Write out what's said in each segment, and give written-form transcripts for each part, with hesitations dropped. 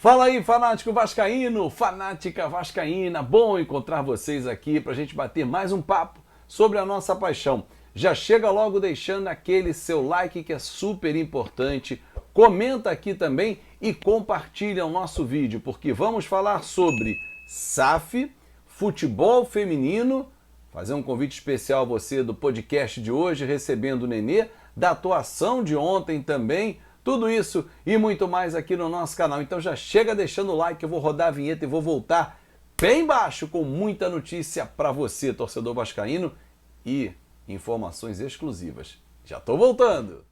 Fala aí, fanático vascaíno, fanática vascaína, bom encontrar vocês aqui para a gente bater mais um papo sobre a nossa paixão. Já chega logo deixando aquele seu like que é super importante, comenta aqui também e compartilha o nosso vídeo, porque vamos falar sobre SAF, futebol feminino, fazer um convite especial a você do podcast de hoje, recebendo o Nenê, da atuação de ontem também, tudo isso e muito mais aqui no nosso canal. Então já chega deixando o like, eu vou rodar a vinheta e vou voltar bem embaixo com muita notícia para você, torcedor vascaíno, e informações exclusivas. Já tô voltando!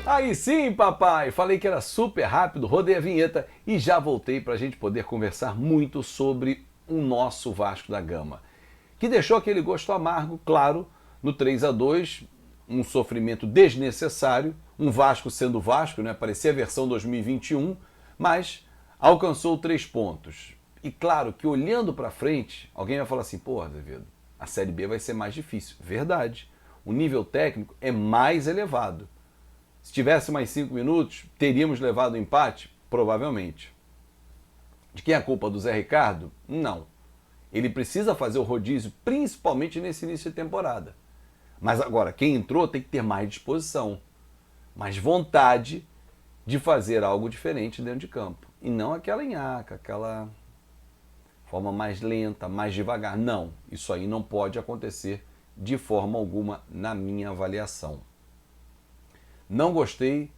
Aí sim, papai! Falei que era super rápido, rodei a vinheta e já voltei para a gente poder conversar muito sobre o nosso Vasco da Gama, que deixou aquele gosto amargo, claro, no 3-2, um sofrimento desnecessário, um Vasco sendo Vasco, né? Parecia a versão 2021, mas alcançou 3 pontos. E claro que olhando para frente, alguém vai falar assim, pô, Azevedo, a Série B vai ser mais difícil. Verdade, o nível técnico é mais elevado. Se tivesse mais 5 minutos, teríamos levado o empate? Provavelmente. De quem é a culpa? Do Zé Ricardo? Não. Ele precisa fazer o rodízio, principalmente nesse início de temporada. Mas agora, quem entrou tem que ter mais disposição, mais vontade de fazer algo diferente dentro de campo. E não aquela nhaca, aquela forma mais lenta, mais devagar. Não, isso aí não pode acontecer de forma alguma na minha avaliação. Não gostei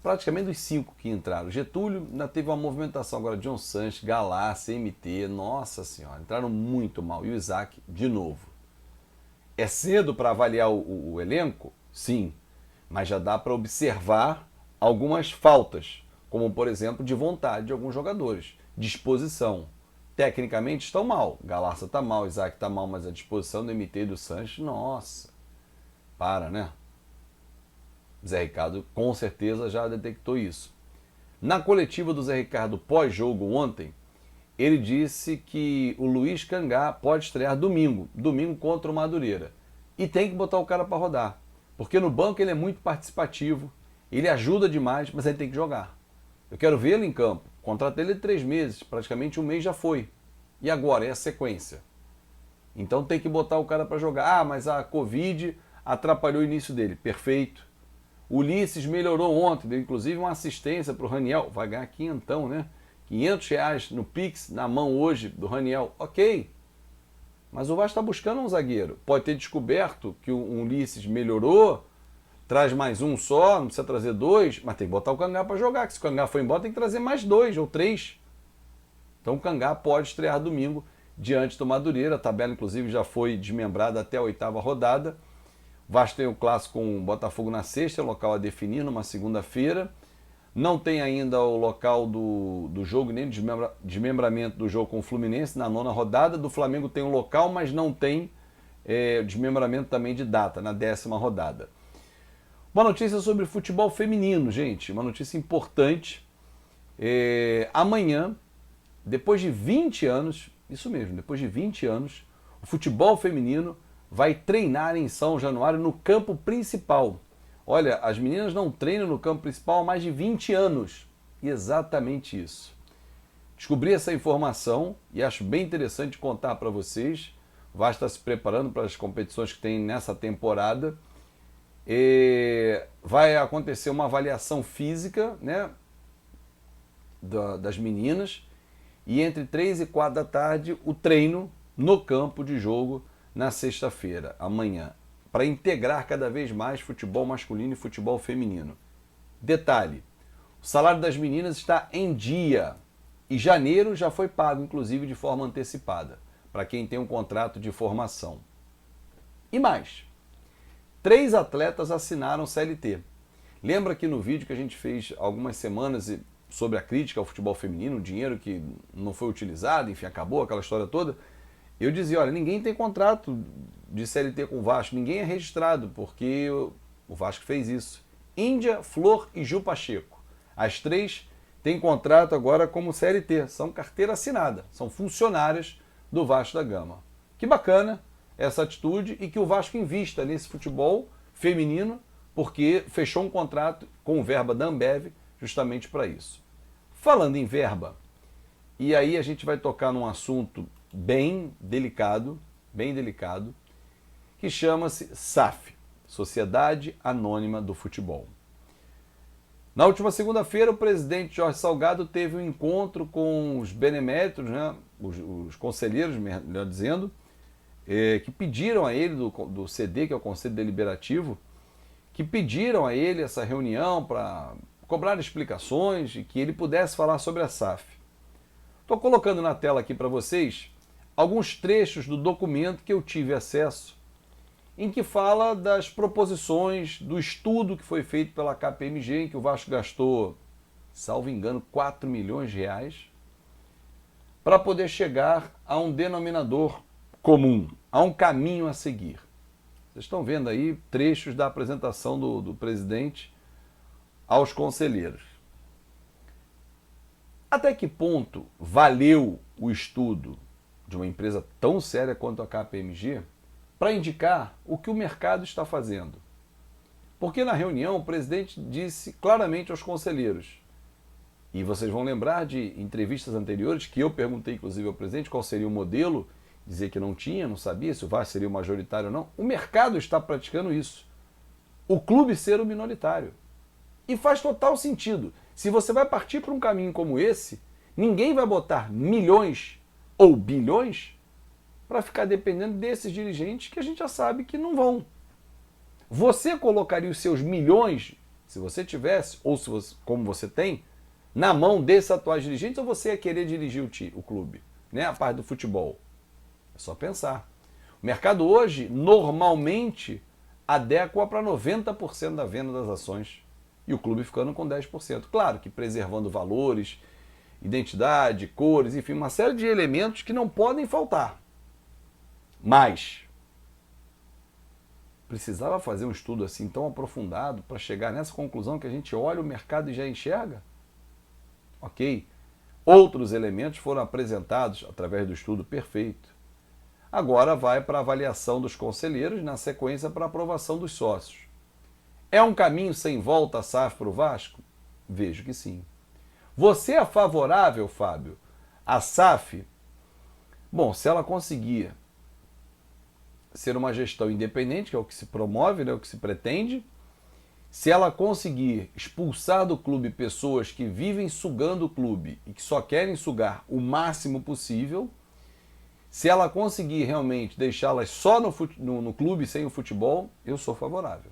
praticamente dos 5 que entraram. Getúlio ainda teve uma movimentação, agora John Sanches, Galácia, MT, nossa senhora, entraram muito mal. E o Isaac, de novo. É cedo para avaliar o elenco? Sim, mas já dá para observar algumas faltas, como por exemplo de vontade de alguns jogadores, disposição. Tecnicamente estão mal, Galácia está mal, Isaac está mal, mas a disposição do MT e do Sanches, nossa, né? Zé Ricardo com certeza já detectou isso. Na coletiva do Zé Ricardo pós-jogo ontem, ele disse que o Luiz Cangá pode estrear domingo contra o Madureira. E tem que botar o cara para rodar, porque no banco ele é muito participativo, ele ajuda demais, mas ele tem que jogar. Eu quero vê-lo em campo. Contratei ele de 3 meses, praticamente um mês já foi. E agora? É a sequência. Então tem que botar o cara para jogar. Ah, mas a Covid atrapalhou o início dele. Perfeito. O Ulisses melhorou ontem, deu inclusive uma assistência para o Raniel, vai ganhar quinhentão, né? R$500 no Pix, na mão hoje do Raniel, ok. Mas o Vasco está buscando um zagueiro. Pode ter descoberto que o Ulisses melhorou, traz mais um só, não precisa trazer 2, mas tem que botar o Cangá para jogar, que se o Cangá for embora tem que trazer mais 2 ou 3. Então o Cangá pode estrear domingo diante do Madureira, a tabela inclusive já foi desmembrada até a 8ª rodada. O Vasco tem o clássico com o Botafogo na sexta, local a definir numa segunda-feira. Não tem ainda o local do jogo, nem desmembramento do jogo com o Fluminense na 9ª rodada. Do Flamengo tem o local, mas não tem desmembramento também de data, na 10ª rodada. Uma notícia sobre futebol feminino, gente. Uma notícia importante. Amanhã, depois de 20 anos, isso mesmo, depois de 20 anos, o futebol feminino vai treinar em São Januário no campo principal. Olha, as meninas não treinam no campo principal há mais de 20 anos. E exatamente isso. Descobri essa informação e acho bem interessante contar para vocês. O Vasco está se preparando para as competições que tem nessa temporada. Vai acontecer uma avaliação física, né, das meninas. E entre 3 e 4 da tarde, o treino no campo de jogo na sexta-feira, amanhã, para integrar cada vez mais futebol masculino e futebol feminino. Detalhe, o salário das meninas está em dia e janeiro já foi pago, inclusive de forma antecipada, para quem tem um contrato de formação. E mais, 3 atletas assinaram CLT. Lembra que no vídeo que a gente fez algumas semanas sobre a crítica ao futebol feminino, o dinheiro que não foi utilizado, enfim, acabou aquela história toda? Eu dizia, olha, ninguém tem contrato de CLT com o Vasco, ninguém é registrado, porque o Vasco fez isso. Índia, Flor e Ju Pacheco. As 3 têm contrato agora como CLT, são carteira assinada, são funcionárias do Vasco da Gama. Que bacana essa atitude e que o Vasco invista nesse futebol feminino, porque fechou um contrato com verba da Ambev justamente para isso. Falando em verba, e aí a gente vai tocar num assunto bem delicado, que chama-se SAF, Sociedade Anônima do Futebol. Na última segunda-feira, o presidente Jorge Salgado teve um encontro com os beneméritos, né, os conselheiros, melhor dizendo, que pediram a ele, do CD, que é o Conselho Deliberativo, que pediram a ele essa reunião para cobrar explicações e que ele pudesse falar sobre a SAF. Estou colocando na tela aqui para vocês alguns trechos do documento que eu tive acesso, em que fala das proposições do estudo que foi feito pela KPMG, em que o Vasco gastou, salvo engano, 4 milhões de reais, para poder chegar a um denominador comum, a um caminho a seguir. Vocês estão vendo aí trechos da apresentação do presidente aos conselheiros. Até que ponto valeu o estudo de uma empresa tão séria quanto a KPMG para indicar o que o mercado está fazendo? Porque na reunião o presidente disse claramente aos conselheiros, e vocês vão lembrar de entrevistas anteriores que eu perguntei inclusive ao presidente qual seria o modelo, dizer que não tinha, não sabia se o Vasco seria o majoritário ou não. O mercado está praticando isso. O clube ser o minoritário. E faz total sentido. Se você vai partir para um caminho como esse, ninguém vai botar milhões ou bilhões para ficar dependendo desses dirigentes que a gente já sabe que não vão. Você colocaria os seus milhões, se você tivesse, ou se você, como você tem, na mão desses atuais dirigentes, ou você ia querer dirigir o clube, né? A parte do futebol. É só pensar. O mercado hoje, normalmente, adequa para 90% da venda das ações e o clube ficando com 10%. Claro que preservando valores, identidade, cores, enfim, uma série de elementos que não podem faltar. Mas precisava fazer um estudo assim tão aprofundado para chegar nessa conclusão que a gente olha o mercado e já enxerga? Ok. Outros elementos foram apresentados através do estudo perfeito. Agora vai para a avaliação dos conselheiros, na sequência para a aprovação dos sócios. É um caminho sem volta a SAF para o Vasco? Vejo que sim. Você é favorável, Fábio, à SAF? Bom, se ela conseguir ser uma gestão independente, que é o que se promove, né, o que se pretende, se ela conseguir expulsar do clube pessoas que vivem sugando o clube e que só querem sugar o máximo possível, se ela conseguir realmente deixá-las só no clube sem o futebol, eu sou favorável.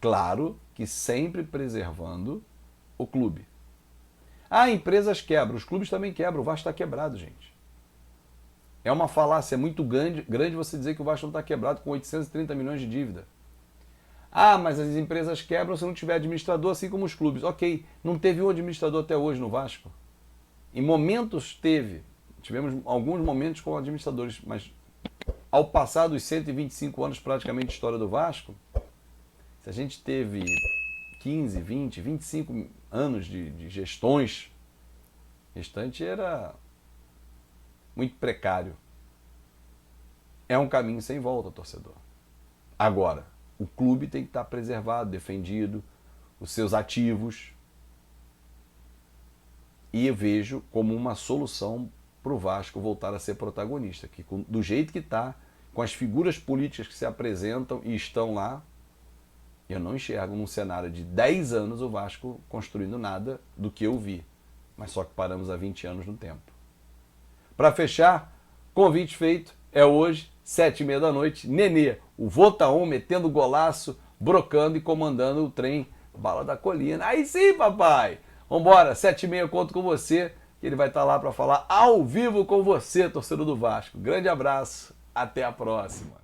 Claro que sempre preservando o clube. Ah, empresas quebram, os clubes também quebram, o Vasco está quebrado, gente. É uma falácia muito grande você dizer que o Vasco não está quebrado com 830 milhões de dívida. Ah, mas as empresas quebram se não tiver administrador, assim como os clubes. Ok, não teve um administrador até hoje no Vasco. Em momentos teve. Tivemos alguns momentos com administradores, mas ao passar dos 125 anos praticamente de história do Vasco, se a gente teve 15, 20, 25 anos de gestões, o restante era muito precário. É um caminho sem volta, torcedor. Agora, o clube tem que estar preservado, defendido, os seus ativos. E eu vejo como uma solução para o Vasco voltar a ser protagonista. Que do jeito que está, com as figuras políticas que se apresentam e estão lá, eu não enxergo num cenário de 10 anos o Vasco construindo nada do que eu vi. Mas só que paramos há 20 anos no tempo. Para fechar, convite feito, é hoje, 7h30 da noite, Nenê, o Votaon metendo golaço, brocando e comandando o trem Bala da Colina. Aí sim, papai! Vambora, 7h30 eu conto com você, que ele vai estar lá para falar ao vivo com você, torcedor do Vasco. Grande abraço, até a próxima.